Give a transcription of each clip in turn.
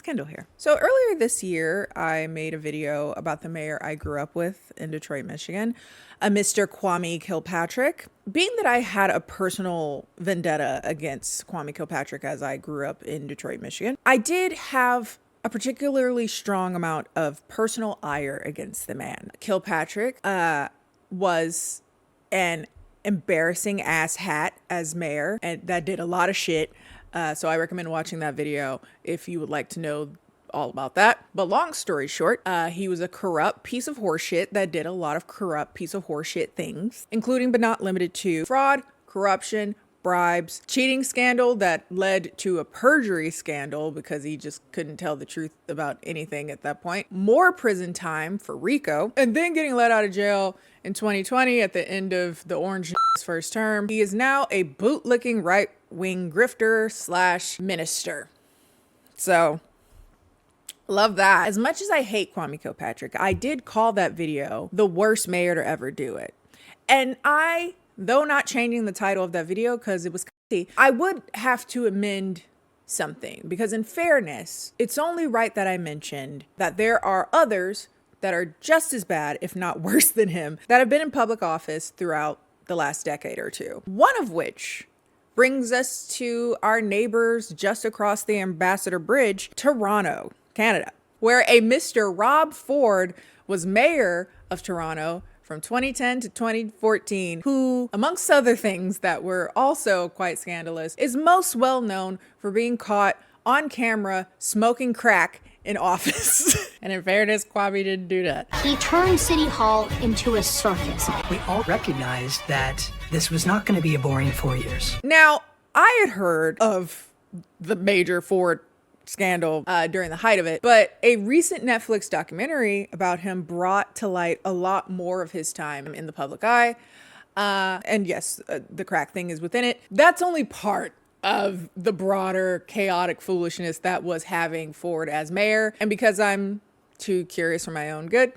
Kendall here. So earlier this year, I made a video about the mayor I grew up with in Detroit, Michigan, a Mr. Kwame Kilpatrick. Being that I had a personal vendetta against Kwame Kilpatrick as I grew up in Detroit, Michigan, I did have a particularly strong amount of personal ire against the man. Kilpatrick was an embarrassing ass hat as mayor, and that did a lot of shit. So I recommend watching that video if you would like to know all about that. But long story short, he was a corrupt piece of horseshit that did a lot of corrupt piece of horseshit things, including but not limited to fraud, corruption, bribes, cheating scandal that led to a perjury scandal because he just couldn't tell the truth about anything at that point, more prison time for RICO, and then getting let out of jail in 2020 at the end of the Orange first term. He is now a bootlicking right-wing grifter / minister. So, love that. As much as I hate Kwame Kilpatrick, I did call that video the worst mayor to ever do it. And though not changing the title of that video because it was crazy, I would have to amend something because in fairness, it's only right that I mentioned that there are others that are just as bad, if not worse than him, that have been in public office throughout the last decade or two. One of which brings us to our neighbors just across the Ambassador Bridge, Toronto, Canada, where a Mr. Rob Ford was mayor of Toronto from 2010 to 2014, who, amongst other things that were also quite scandalous, is most well known for being caught on camera smoking crack in office. And in fairness, Kwame didn't do that. He turned City Hall into a circus. We all recognized that this was not going to be a boring 4 years. Now, I had heard of the major Ford scandal during the height of it, but a recent Netflix documentary about him brought to light a lot more of his time in the public eye. And yes, the crack thing is within it. That's only part of the broader chaotic foolishness that was having Ford as mayor. And because I'm too curious for my own good,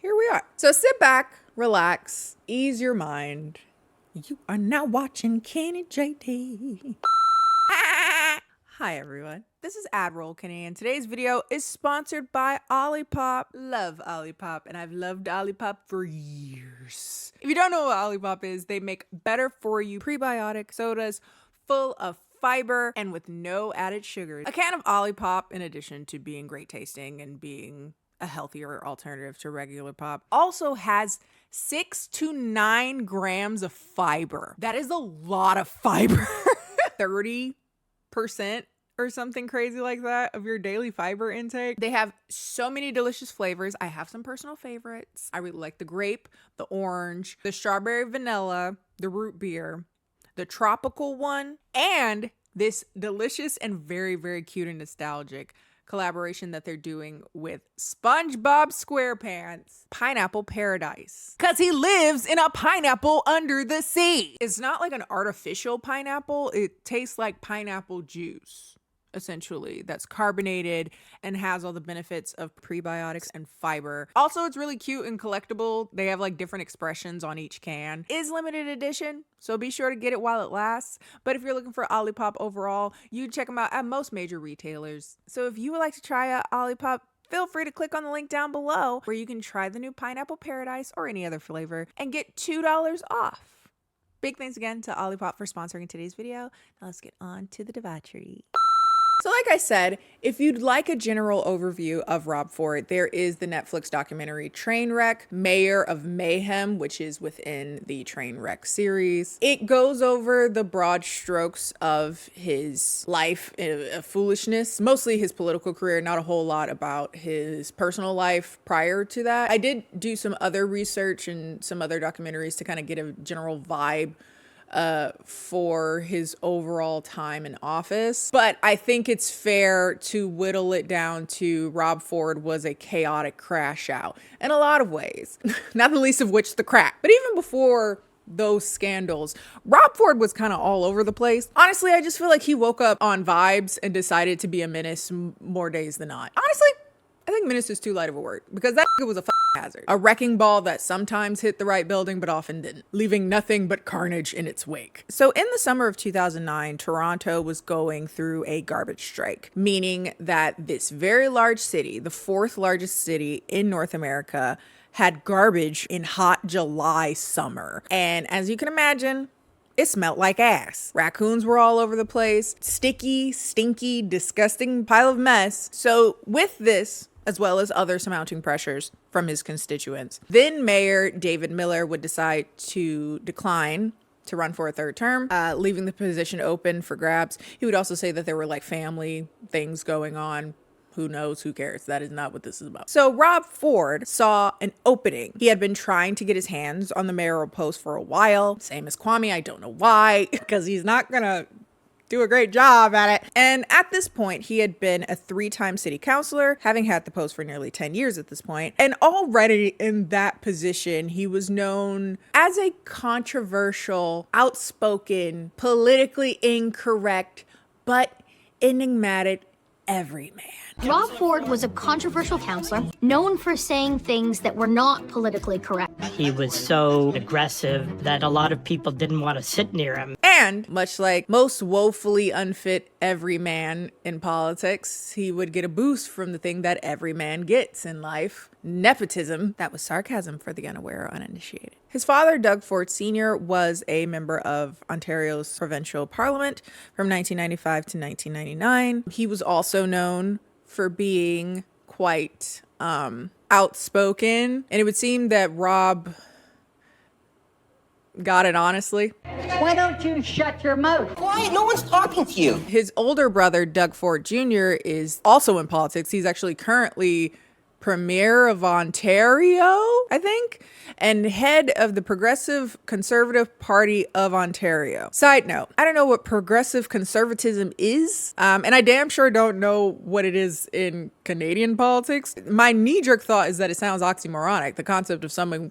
here we are. So sit back, relax, ease your mind. You are now watching KennieJD. Hi everyone, this is Admiral Kennie, and today's video is sponsored by Olipop. Love Olipop, and I've loved Olipop for years. If you don't know what Olipop is, they make better for you prebiotic sodas full of fiber and with no added sugars. A can of Olipop, in addition to being great tasting and being a healthier alternative to regular pop, also has 6 to 9 grams of fiber. That is a lot of fiber. 30% or something crazy like that of your daily fiber intake. They have so many delicious flavors. I have some personal favorites. I really like the grape, the orange, the strawberry vanilla, the root beer, the tropical one, and this delicious and very, very cute and nostalgic collaboration that they're doing with SpongeBob SquarePants, Pineapple Paradise. Because he lives in a pineapple under the sea. It's not like an artificial pineapple. It tastes like pineapple juice, essentially, that's carbonated and has all the benefits of prebiotics and fiber. Also, it's really cute and collectible. They have like different expressions on each can. It is limited edition, so be sure to get it while it lasts. But if you're looking for Olipop overall, you check them out at most major retailers. So if you would like to try out Olipop, feel free to click on the link down below where you can try the new Pineapple Paradise or any other flavor and get $2 off. Big thanks again to Olipop for sponsoring today's video. Now let's get on to the debauchery. So like I said, if you'd like a general overview of Rob Ford, there is the Netflix documentary Trainwreck, Mayor of Mayhem, which is within the Trainwreck series. It goes over the broad strokes of his life of foolishness, mostly his political career, not a whole lot about his personal life prior to that. I did do some other research and some other documentaries to kind of get a general vibe for his overall time in office. But I think it's fair to whittle it down to Rob Ford was a chaotic crash out in a lot of ways, not the least of which the crack. But even before those scandals, Rob Ford was kind of all over the place. Honestly, I just feel like he woke up on vibes and decided to be a menace more days than not. Honestly, I think think menace is too light of a word because that was a hazard. A wrecking ball that sometimes hit the right building but often didn't, leaving nothing but carnage in its wake. So in the summer of 2009, Toronto was going through a garbage strike, meaning that this very large city, the fourth largest city in North America, had garbage in hot July summer. And as you can imagine, it smelled like ass. Raccoons were all over the place. Sticky, stinky, disgusting pile of mess. So with this, as well as other surmounting pressures from his constituents, then Mayor David Miller would decide to decline to run for a third term, leaving the position open for grabs. He would also say that there were like family things going on. Who knows? Who cares? That is not what this is about. So Rob Ford saw an opening. He had been trying to get his hands on the mayoral post for a while. Same as Kwame. I don't know why, because he's not gonna do a great job at it. And at this point, he had been a 3-time city councilor, having had the post for nearly 10 years at this point. And already in that position, he was known as a controversial, outspoken, politically incorrect, but enigmatic everyman. Rob Ford was a controversial counselor, known for saying things that were not politically correct. He was so aggressive that a lot of people didn't want to sit near him. And much like most woefully unfit everyman in politics, he would get a boost from the thing that every man gets in life: nepotism. That was sarcasm for the unaware or uninitiated. His father, Doug Ford Sr., was a member of Ontario's provincial parliament from 1995 to 1999. He was also known for being quite outspoken, and it would seem that Rob got it honestly. Why don't you shut your mouth? Quiet, no one's talking to you. His older brother, Doug Ford Jr., is also in politics. He's actually currently Premier of Ontario, I think, and head of the Progressive Conservative Party of Ontario. Side note, I don't know what progressive conservatism is, and I damn sure don't know what it is in Canadian politics. My knee-jerk thought is that it sounds oxymoronic, the concept of someone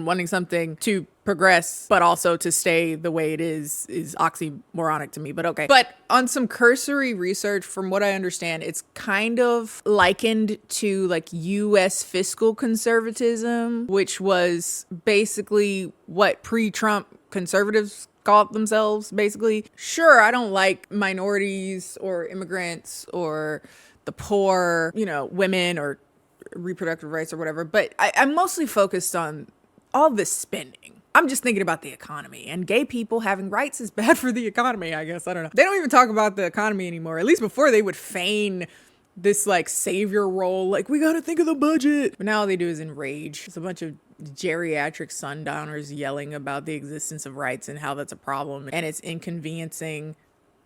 wanting something to progress but also to stay the way it is oxymoronic to me, but okay. But on some cursory research, from what I understand, it's kind of likened to like US fiscal conservatism, which was basically what pre-Trump conservatives called themselves, basically. Sure, I don't like minorities or immigrants or the poor, women or reproductive rights or whatever, but I'm mostly focused on all this spending. I'm just thinking about the economy, and gay people having rights is bad for the economy, I guess. I don't know. They don't even talk about the economy anymore. At least before, they would feign this like savior role, like we gotta think of the budget. But now all they do is enrage. It's a bunch of geriatric sundowners yelling about the existence of rights and how that's a problem, and it's inconveniencing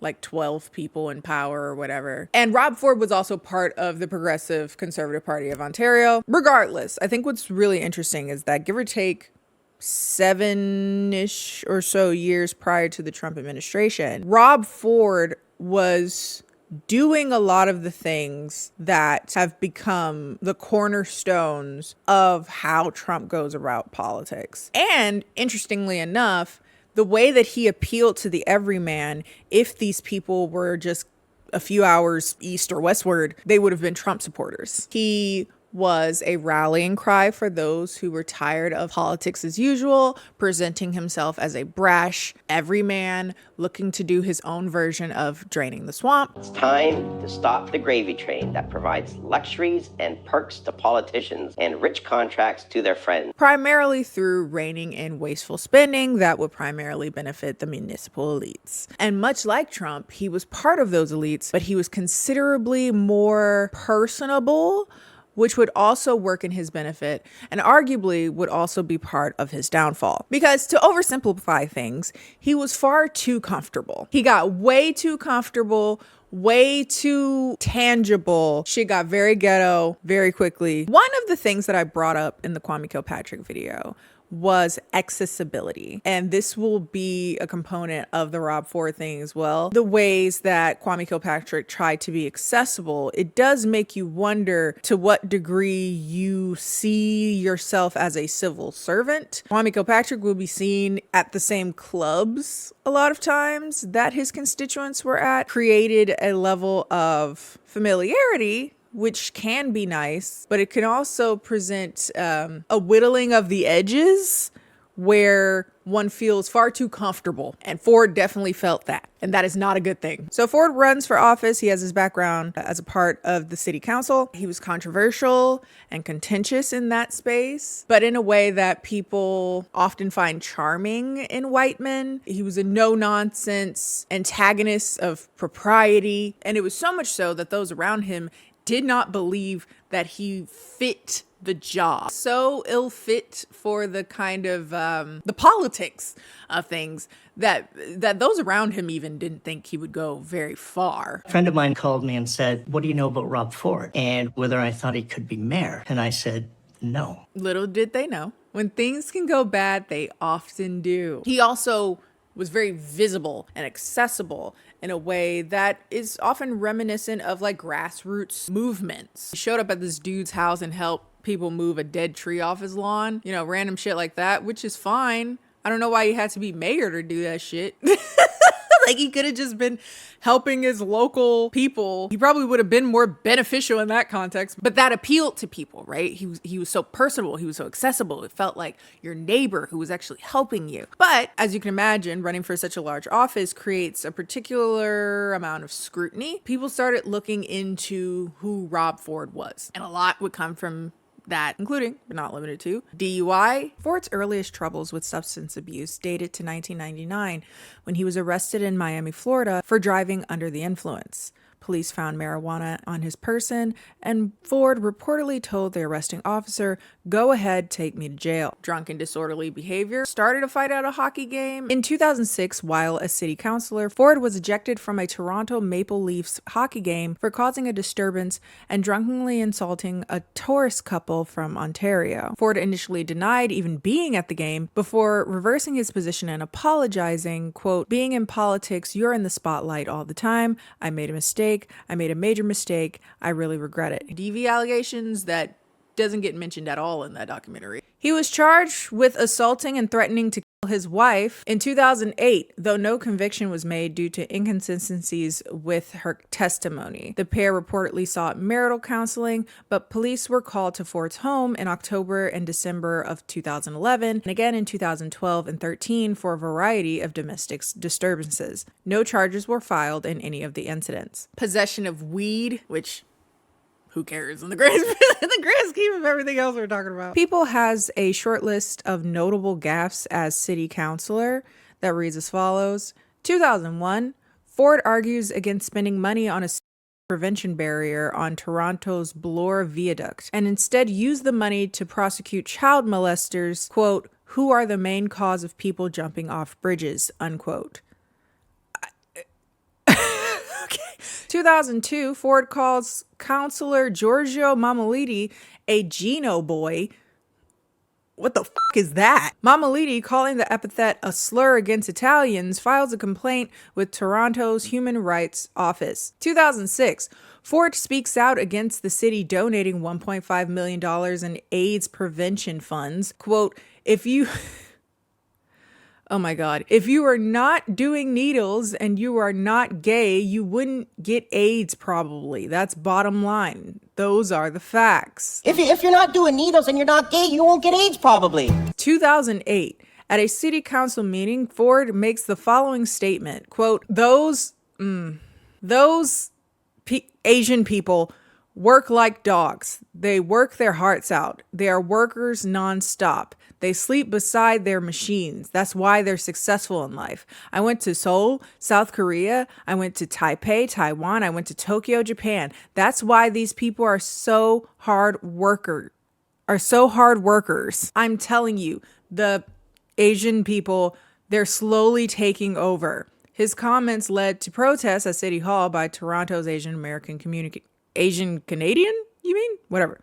like 12 people in power or whatever. And Rob Ford was also part of the Progressive Conservative Party of Ontario. Regardless, I think what's really interesting is that, give or take 7-ish or so years prior to the Trump administration, Rob Ford was doing a lot of the things that have become the cornerstones of how Trump goes about politics. And interestingly enough, the way that he appealed to the everyman, if these people were just a few hours east or westward, they would have been Trump supporters. He was a rallying cry for those who were tired of politics as usual, presenting himself as a brash everyman looking to do his own version of draining the swamp. It's time to stop the gravy train that provides luxuries and perks to politicians and rich contracts to their friends. Primarily through reining in wasteful spending that would primarily benefit the municipal elites. And much like Trump, he was part of those elites, but he was considerably more personable, which would also work in his benefit and arguably would also be part of his downfall. Because to oversimplify things, he was far too comfortable. He got way too comfortable, way too tangible. Shit got very ghetto very quickly. One of the things that I brought up in the Kwame Kilpatrick video was accessibility. And this will be a component of the Rob Ford thing as well. The ways that Kwame Kilpatrick tried to be accessible, it does make you wonder to what degree you see yourself as a civil servant. Kwame Kilpatrick will be seen at the same clubs a lot of times that his constituents were at, created a level of familiarity which can be nice, but it can also present a whittling of the edges where one feels far too comfortable. And Ford definitely felt that. And that is not a good thing. So Ford runs for office. He has his background as a part of the city council. He was controversial and contentious in that space, but in a way that people often find charming in white men. He was a no-nonsense antagonist of propriety. And it was so much so that those around him did not believe that he fit the job. So ill fit for the kind of the politics of things that those around him even didn't think he would go very far. A friend of mine called me and said, "What do you know about Rob Ford?" And whether I thought he could be mayor. And I said, no. Little did they know, when things can go bad, they often do. He also was very visible and accessible in a way that is often reminiscent of like grassroots movements. He showed up at this dude's house and helped people move a dead tree off his lawn, you know, random shit like that, which is fine. I don't know why he had to be mayor to do that shit. Like, he could have just been helping his local people. He probably would have been more beneficial in that context, but that appealed to people, right? He was so personable. He was so accessible. It felt like your neighbor who was actually helping you. But as you can imagine, running for such a large office creates a particular amount of scrutiny. People started looking into who Rob Ford was, and a lot would come from that, including, but not limited to, DUI. Ford's earliest troubles with substance abuse dated to 1999, when he was arrested in Miami, Florida, for driving under the influence. Police found marijuana on his person, and Ford reportedly told the arresting officer, "Go ahead, take me to jail." Drunken, disorderly behavior started a fight at a hockey game. In 2006, while a city councilor, Ford was ejected from a Toronto Maple Leafs hockey game for causing a disturbance and drunkenly insulting a tourist couple from Ontario. Ford initially denied even being at the game before reversing his position and apologizing, quote, "Being in politics, you're in the spotlight all the time. I made a mistake. I made a major mistake. I really regret it." DV allegations that doesn't get mentioned at all in that documentary. He was charged with assaulting and threatening to kill his wife in 2008, though no conviction was made due to inconsistencies with her testimony. The pair reportedly sought marital counseling, but police were called to Ford's home in October and December of 2011, and again in 2012 and 13 for a variety of domestic disturbances. No charges were filed in any of the incidents. Possession of weed, which who cares in the grand scheme of everything else we're talking about. People has a short list of notable gaffes as city councilor that reads as follows. 2001, Ford argues against spending money on a prevention barrier on Toronto's Bloor Viaduct and instead use the money to prosecute child molesters, quote, "who are the main cause of people jumping off bridges," unquote. 2002, Ford calls Councilor Giorgio Mammoliti a Gino boy. What the fuck is that? Mammoliti, calling the epithet a slur against Italians, files a complaint with Toronto's Human Rights Office. 2006, Ford speaks out against the city donating $1.5 million in AIDS prevention funds. Quote, "If you..." Oh my God. "If you are not doing needles and you are not gay, you wouldn't get AIDS probably. That's bottom line. Those are the facts." If you're not doing needles and you're not gay, you won't get AIDS probably. 2008. At a city council meeting, Ford makes the following statement, quote, those Asian people work like dogs. They work their hearts out. They are workers nonstop. They sleep beside their machines. That's why they're successful in life. I went to Seoul, South Korea. I went to Taipei, Taiwan. I went to Tokyo, Japan. That's why these people are so hard workers. I'm telling you, the Asian people, they're slowly taking over. His comments led to protests at City Hall by Toronto's Asian American community. Asian Canadian? You mean? Whatever.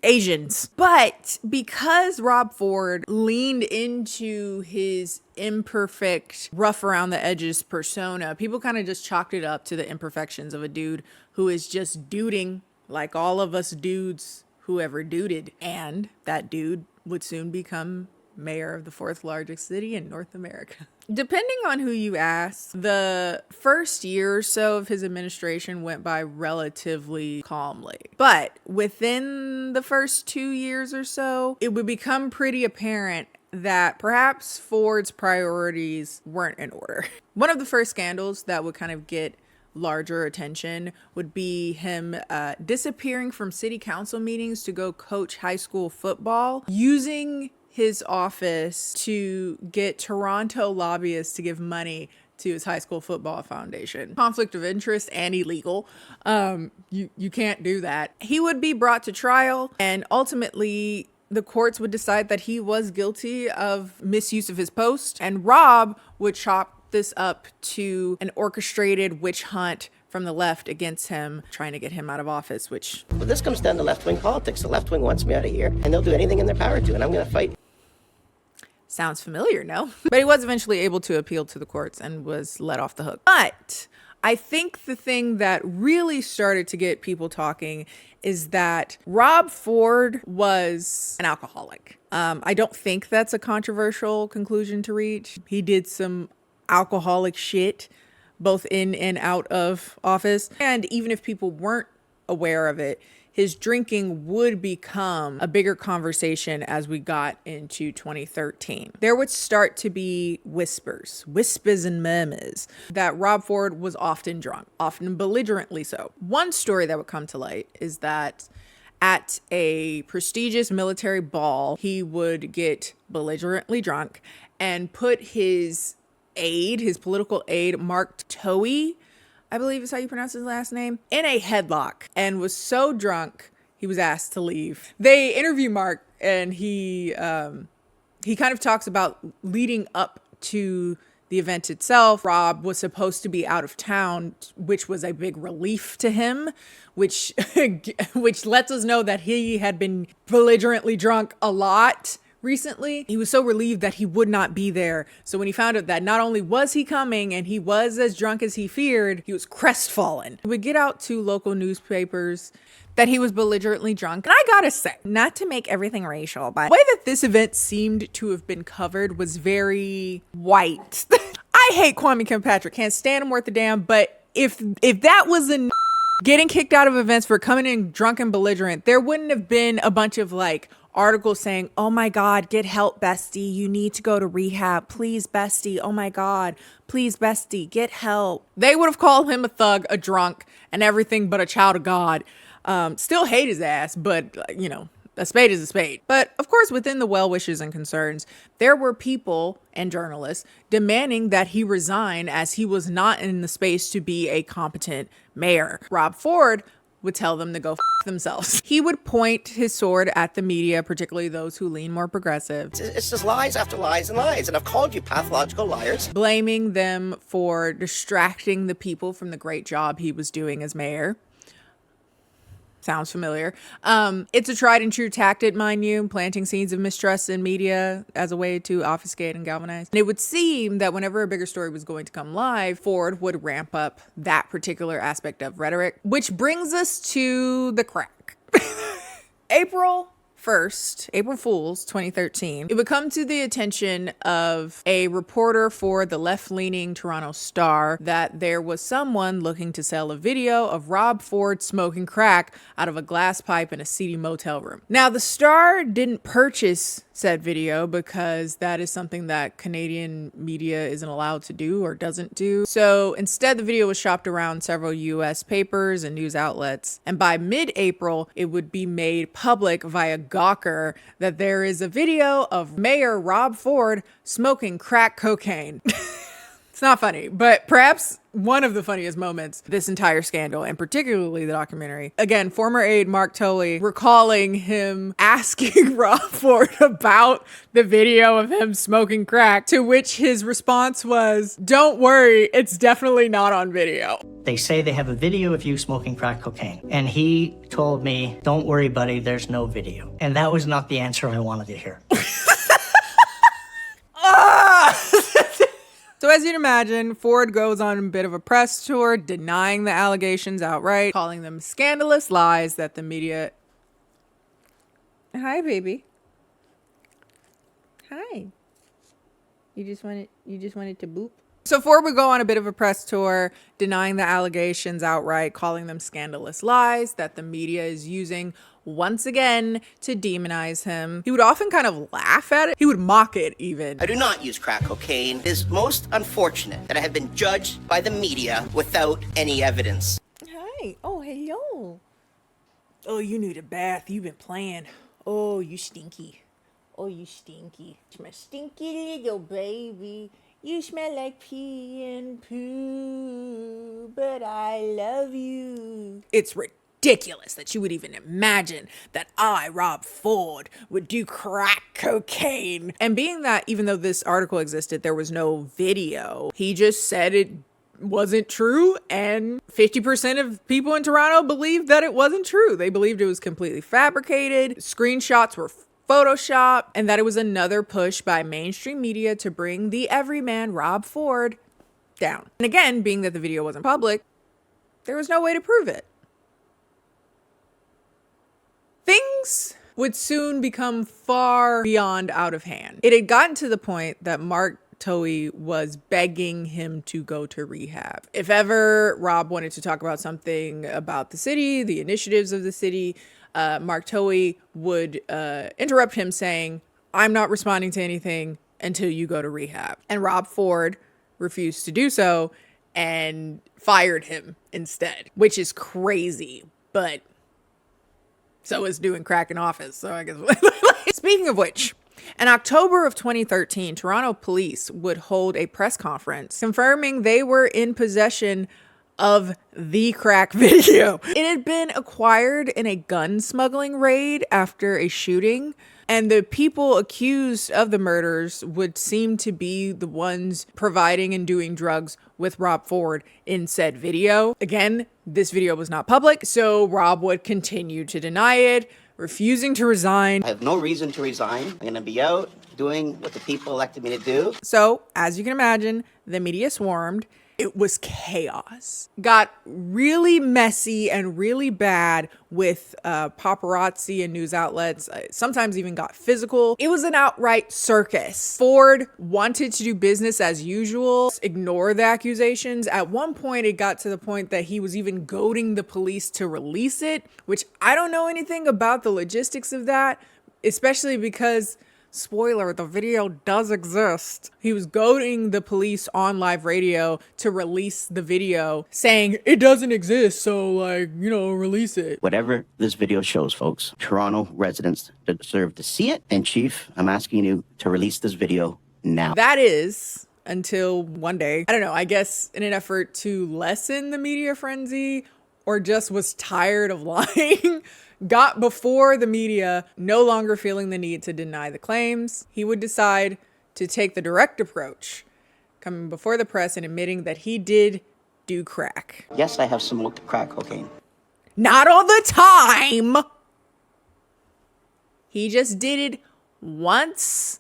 Asians. But because Rob Ford leaned into his imperfect, rough around the edges persona, people kind of just chalked it up to the imperfections of a dude who is just duding like all of us dudes who ever duded. And that dude would soon become mayor of the fourth largest city in North America. Depending on who you ask, the first year or so of his administration went by relatively calmly. But within the first 2 years or so, it would become pretty apparent that perhaps Ford's priorities weren't in order. One of the first scandals that would kind of get larger attention would be him disappearing from city council meetings to go coach high school football, using his office to get Toronto lobbyists to give money to his high school football foundation. Conflict of interest and illegal. You can't do that. He would be brought to trial, and ultimately the courts would decide that he was guilty of misuse of his post, and Rob would chop this up to an orchestrated witch hunt from the left against him, trying to get him out of office, which... Well, this comes down to left-wing politics. The left wing wants me out of here, and they'll do anything in their power to, and I'm going to fight. Sounds familiar, no? But he was eventually able to appeal to the courts and was let off the hook. But I think the thing that really started to get people talking is that Rob Ford was an alcoholic. I don't think that's a controversial conclusion to reach. He did some alcoholic shit both in and out of office. And even if people weren't aware of it, his drinking would become a bigger conversation as we got into 2013. There would start to be whispers and murmurs that Rob Ford was often drunk, often belligerently so. One story that would come to light is that at a prestigious military ball, he would get belligerently drunk and put his political aide, Mark Towey, I believe is how you pronounce his last name, in a headlock, and was so drunk he was asked to leave. They interview Mark, and he kind of talks about leading up to the event itself. Rob was supposed to be out of town, which was a big relief to him, which lets us know that he had been belligerently drunk a lot recently. He was so relieved that he would not be there. So when he found out that not only was he coming and he was as drunk as he feared, he was crestfallen. He would get out to local newspapers that he was belligerently drunk. And I gotta say, not to make everything racial, but the way that this event seemed to have been covered was very white. I hate Kwame Kilpatrick, can't stand him worth a damn, but if that was getting kicked out of events for coming in drunk and belligerent, there wouldn't have been a bunch of articles saying, oh my God, get help, bestie. You need to go to rehab. Please, bestie. Oh my God. Please, bestie, get help. They would have called him a thug, a drunk, and everything but a child of God. Still hate his ass, but a spade is a spade. But of course, within the well wishes and concerns, there were people and journalists demanding that he resign, as he was not in the space to be a competent mayor. Rob Ford would tell them to go themselves. He would point his sword at the media, particularly those who lean more progressive. It's just lies after lies and lies, and I've called you pathological liars. Blaming them for distracting the people from the great job he was doing as mayor. Sounds familiar. It's a tried and true tactic, mind you, planting seeds of mistrust in media as a way to obfuscate and galvanize. And it would seem that whenever a bigger story was going to come live, Ford would ramp up that particular aspect of rhetoric, which brings us to the crack. April 1st, April Fool's 2013, it would come to the attention of a reporter for the left-leaning Toronto Star that there was someone looking to sell a video of Rob Ford smoking crack out of a glass pipe in a seedy motel room. Now, the Star didn't purchase said video because that is something that Canadian media isn't allowed to do or doesn't do. So instead, the video was shopped around several US papers and news outlets. And by mid-April, it would be made public via Gawker that there is a video of Mayor Rob Ford smoking crack cocaine. It's not funny, but perhaps one of the funniest moments this entire scandal, and particularly the documentary. Again, former aide Mark Towey recalling him asking Rob Ford about the video of him smoking crack, to which his response was, "Don't worry, it's definitely not on video." They say they have a video of you smoking crack cocaine. And he told me, don't worry, buddy, there's no video. And that was not the answer I wanted to hear. So as you'd imagine, Ford goes on a bit of a press tour, denying the allegations outright, calling them scandalous lies that the media... Hi, baby. Hi. You just wanted to boop? So Ford would go on a bit of a press tour, denying the allegations outright, calling them scandalous lies that the media is using once again to demonize him. He would often kind of laugh at it. He would mock it even. I do not use crack cocaine. It is most unfortunate that I have been judged by the media without any evidence. Hi. Oh, hello. Oh, you need a bath. You've been playing. Oh, you stinky. Oh, you stinky. You're my stinky little baby. You smell like pee and poo, but I love you. It's ridiculous that you would even imagine that I, Rob Ford, would do crack cocaine. And being that even though this article existed, there was no video, he just said it wasn't true, and 50% of people in Toronto believed that it wasn't true. They believed it was completely fabricated. Screenshots were Photoshop, and that it was another push by mainstream media to bring the everyman Rob Ford down. And again, being that the video wasn't public, there was no way to prove it. Things would soon become far beyond out of hand. It had gotten to the point that Mark Towie was begging him to go to rehab. If ever Rob wanted to talk about something about the city, the initiatives of the city, Mark Towie would interrupt him saying, "I'm not responding to anything until you go to rehab." And Rob Ford refused to do so and fired him instead, which is crazy, but so is doing crack in office. So I guess. Speaking of which, in October of 2013, Toronto police would hold a press conference confirming they were in possession of the crack video. It had been acquired in a gun smuggling raid after a shooting, and the people accused of the murders would seem to be the ones providing and doing drugs with Rob Ford in said video. Again, this video was not public, so Rob would continue to deny it, refusing to resign. I have no reason to resign. I'm going to be out doing what the people elected me to do. So, as you can imagine, the media swarmed. It was chaos. Got really messy and really bad with paparazzi and news outlets. Sometimes even got physical. It was an outright circus. Ford wanted to do business as usual, ignore the accusations. At one point, it got to the point that he was even goading the police to release it, which I don't know anything about the logistics of that, especially because, spoiler, the video does exist. He was goading the police on live radio to release the video, saying it doesn't exist, so release it. Whatever this video shows, folks, Toronto residents deserve to see it. And Chief, I'm asking you to release this video now. That is until one day, I don't know, I guess in an effort to lessen the media frenzy, or just was tired of lying, got before the media, no longer feeling the need to deny the claims. He would decide to take the direct approach, coming before the press and admitting that he did do crack. Yes, I have smoked crack cocaine. Not all the time! He just did it once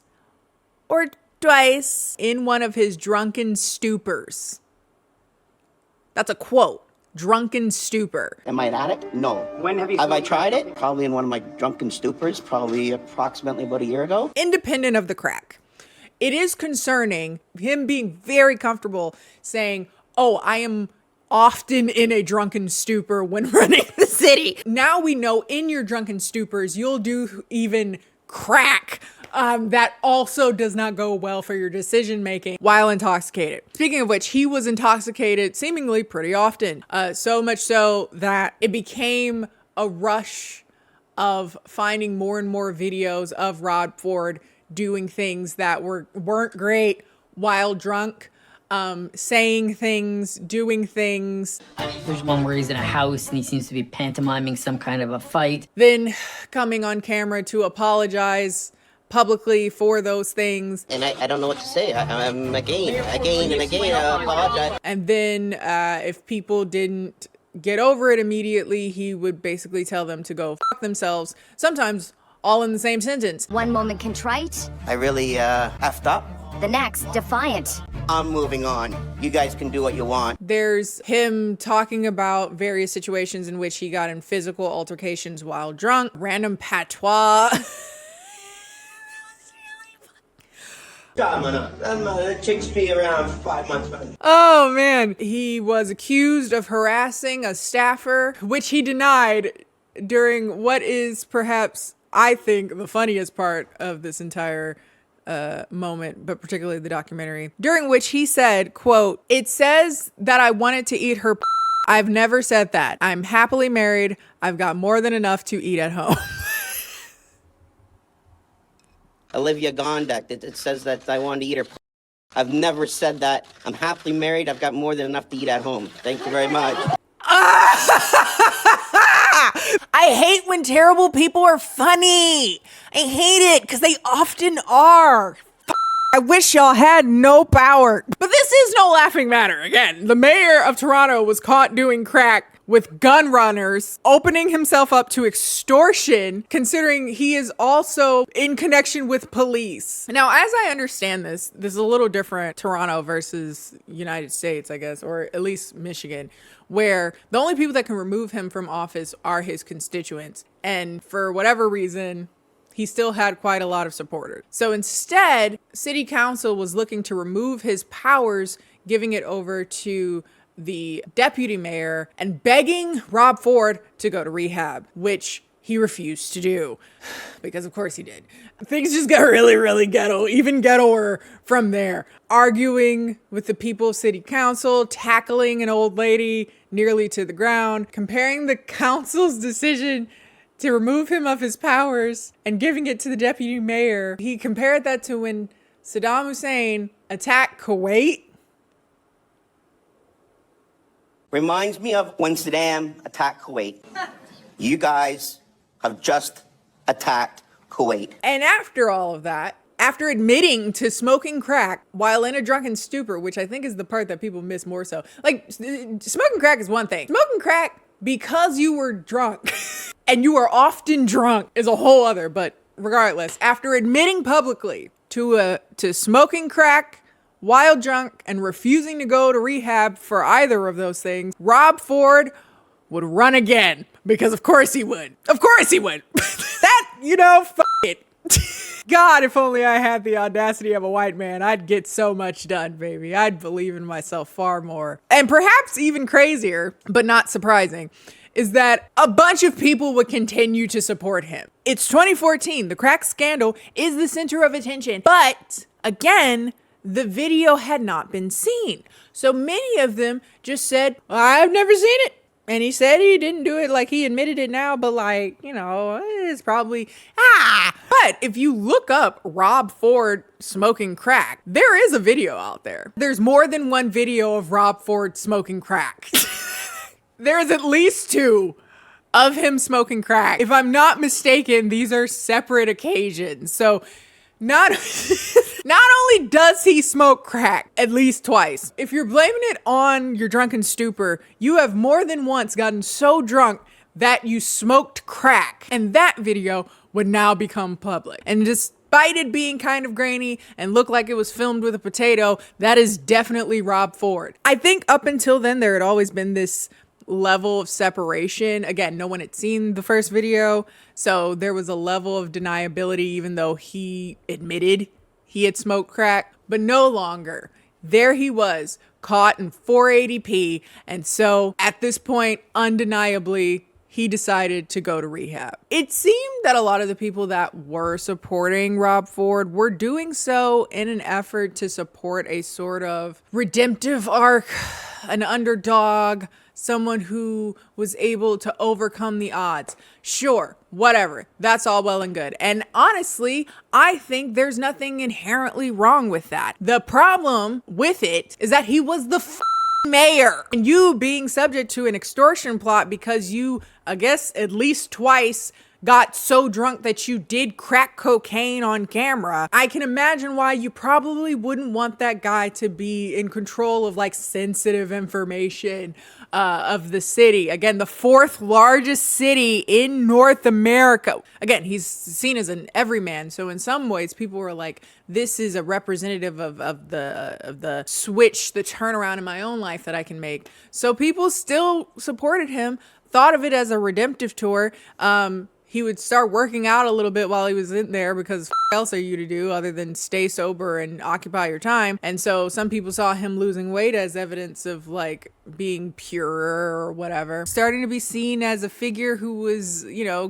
or twice in one of his drunken stupors. That's a quote. Drunken stupor. Am I an addict? No. When have I tried it? Probably in one of my drunken stupors, probably approximately about a year ago. Independent of the crack, it is concerning him being very comfortable saying, "Oh, I am often in a drunken stupor when running the city." Now we know in your drunken stupors, you'll do even crack. That also does not go well for your decision making while intoxicated. Speaking of which, he was intoxicated seemingly pretty often. So much so that it became a rush of finding more and more videos of Rob Ford doing things that weren't great while drunk. Saying things, doing things. There's one where he's in a house and he seems to be pantomiming some kind of a fight. Then coming on camera to apologize publicly for those things. And I don't know what to say. I'm again, I apologize. And then if people didn't get over it immediately, he would basically tell them to go fuck themselves, sometimes all in the same sentence. One moment contrite, I really effed up. the next defiant. I'm moving on. You guys can do what you want. There's him talking about various situations in which he got in physical altercations while drunk, random patois. That chick's be around 5 months, man. Oh man, he was accused of harassing a staffer, which he denied during what is perhaps, I think, the funniest part of this entire moment, but particularly the documentary, during which he said, quote, "It says that I wanted to eat her. I've never said that. I'm happily married. I've got more than enough to eat at home." Olivia Gondek, it says that I wanted to eat her. I've never said that. I'm happily married. I've got more than enough to eat at home. Thank you very much. I hate when terrible people are funny. I hate it because they often are. I wish y'all had no power. But this is no laughing matter. Again, the mayor of Toronto was caught doing crack with gun runners, opening himself up to extortion, considering he is also in connection with police. Now, as I understand this is a little different, Toronto versus United States, I guess, or at least Michigan, where the only people that can remove him from office are his constituents. And for whatever reason, he still had quite a lot of supporters. So instead, city council was looking to remove his powers, giving it over to the deputy mayor and begging Rob Ford to go to rehab, which he refused to do because of course he did. Things just got really, really ghetto, even ghettoer from there. Arguing with the people of city council, tackling an old lady nearly to the ground, comparing the council's decision to remove him of his powers and giving it to the deputy mayor. He compared that to when Saddam Hussein attacked Kuwait. Reminds me of when Saddam attacked Kuwait. You guys have just attacked Kuwait. And after all of that, after admitting to smoking crack while in a drunken stupor, which I think is the part that people miss more so. Like, smoking crack is one thing. Smoking crack because you were drunk and you are often drunk is a whole other. But regardless, after admitting publicly to smoking crack while drunk and refusing to go to rehab for either of those things, Rob Ford would run again because of course he would. Of course he would. That, f it. God, if only I had the audacity of a white man, I'd get so much done, baby. I'd believe in myself far more. And perhaps even crazier, but not surprising, is that a bunch of people would continue to support him. It's 2014. The crack scandal is the center of attention. But again, the video had not been seen. So many of them just said, I've never seen it. And he said he didn't do it, like he admitted it now, but it's probably, But if you look up Rob Ford smoking crack, there is a video out there. There's more than one video of Rob Ford smoking crack. There's at least two of him smoking crack. If I'm not mistaken, these are separate occasions. So not only does he smoke crack at least twice, if you're blaming it on your drunken stupor, you have more than once gotten so drunk that you smoked crack. And that video would now become public. And despite it being kind of grainy and look like it was filmed with a potato, that is definitely Rob Ford. I think up until then, there had always been this level of separation. Again, no one had seen the first video, so there was a level of deniability even though he admitted he had smoked crack, but no longer. There he was, caught in 480p, and so at this point, undeniably, he decided to go to rehab. It seemed that a lot of the people that were supporting Rob Ford were doing so in an effort to support a sort of redemptive arc, an underdog, someone who was able to overcome the odds. Sure, whatever. That's all well and good. And honestly, I think there's nothing inherently wrong with that. The problem with it is that he was the mayor. And you being subject to an extortion plot because you, I guess, at least twice got so drunk that you did crack cocaine on camera. I can imagine why you probably wouldn't want that guy to be in control of sensitive information of the city. Again, the fourth largest city in North America. Again, he's seen as an everyman. So in some ways, people were like, this is a representative of the switch, the turnaround in my own life that I can make. So people still supported him, thought of it as a redemptive tour. He would start working out a little bit while he was in there because what else are you to do other than stay sober and occupy your time? And so some people saw him losing weight as evidence of like being pure or whatever. Starting to be seen as a figure who was, you know,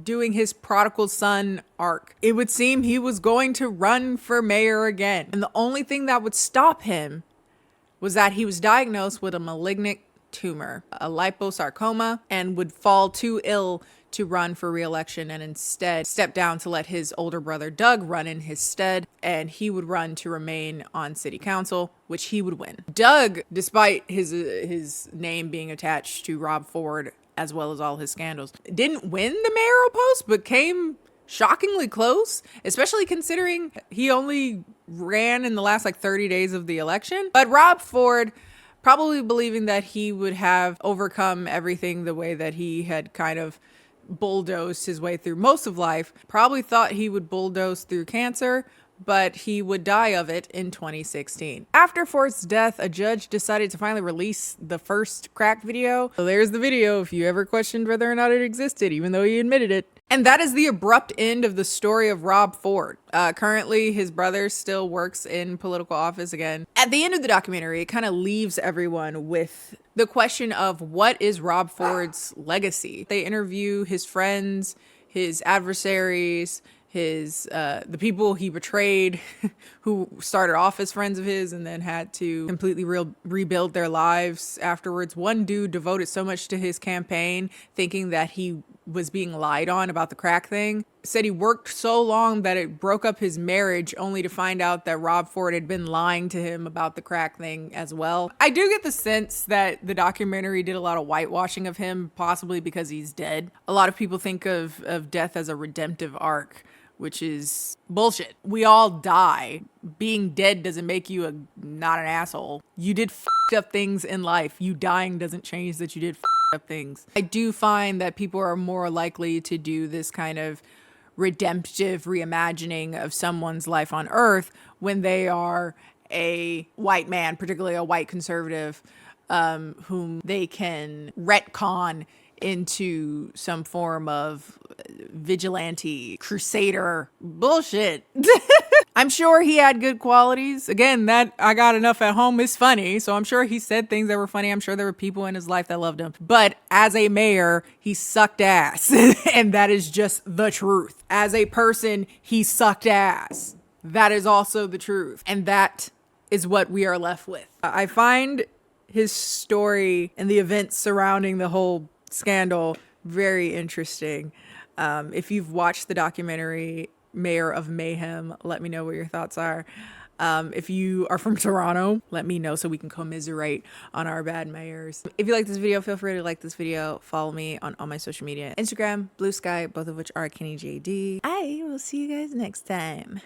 doing his prodigal son arc. It would seem he was going to run for mayor again. And the only thing that would stop him was that he was diagnosed with a malignant tumor, a liposarcoma, and would fall too ill to run for re-election and instead step down to let his older brother Doug run in his stead, and he would run to remain on city council, which he would win. Doug, despite his name being attached to Rob Ford as well as all his scandals, didn't win the mayoral post but came shockingly close, especially considering he only ran in the last like 30 days of the election. But Rob Ford, probably believing that he would have overcome everything the way that he had kind of bulldozed his way through most of life, probably thought he would bulldoze through cancer, but he would die of it in 2016. After Ford's death, a judge decided to finally release the first crack video. So there's the video if you ever questioned whether or not it existed, even though he admitted it. And that is the abrupt end of the story of Rob Ford. Currently, his brother still works in political office again. At the end of the documentary, it kind of leaves everyone with the question of what is Rob Ford's legacy? They interview his friends, his adversaries, the people he betrayed who started off as friends of his and then had to completely rebuild their lives afterwards. One dude devoted so much to his campaign thinking that he was being lied on about the crack thing, said he worked so long that it broke up his marriage, only to find out that Rob Ford had been lying to him about the crack thing as well. I do get the sense that the documentary did a lot of whitewashing of him, possibly because he's dead. A lot of people think of death as a redemptive arc, which is bullshit. We all die. Being dead doesn't make you not an asshole. You did fucked up things in life. You dying doesn't change that you did fucked up things. I do find that people are more likely to do this kind of redemptive reimagining of someone's life on earth when they are a white man, particularly a white conservative, whom they can retcon into some form of vigilante crusader bullshit. I'm sure he had good qualities. Again, that I Got Enough at Home is funny, so I'm sure he said things that were funny. I'm sure there were people in his life that loved him. But as a mayor, he sucked ass. And that is just the truth. As a person, he sucked ass. That is also the truth. And that is what we are left with. I find his story and the events surrounding the whole scandal very interesting. If you've watched the documentary Mayor of Mayhem, let me know what your thoughts are. If you are from Toronto, let me know so we can commiserate on our bad mayors. If you like this video, feel free to like this video. Follow me on all my social media, Instagram, Bluesky, both of which are KennieJD. I will see you guys next time.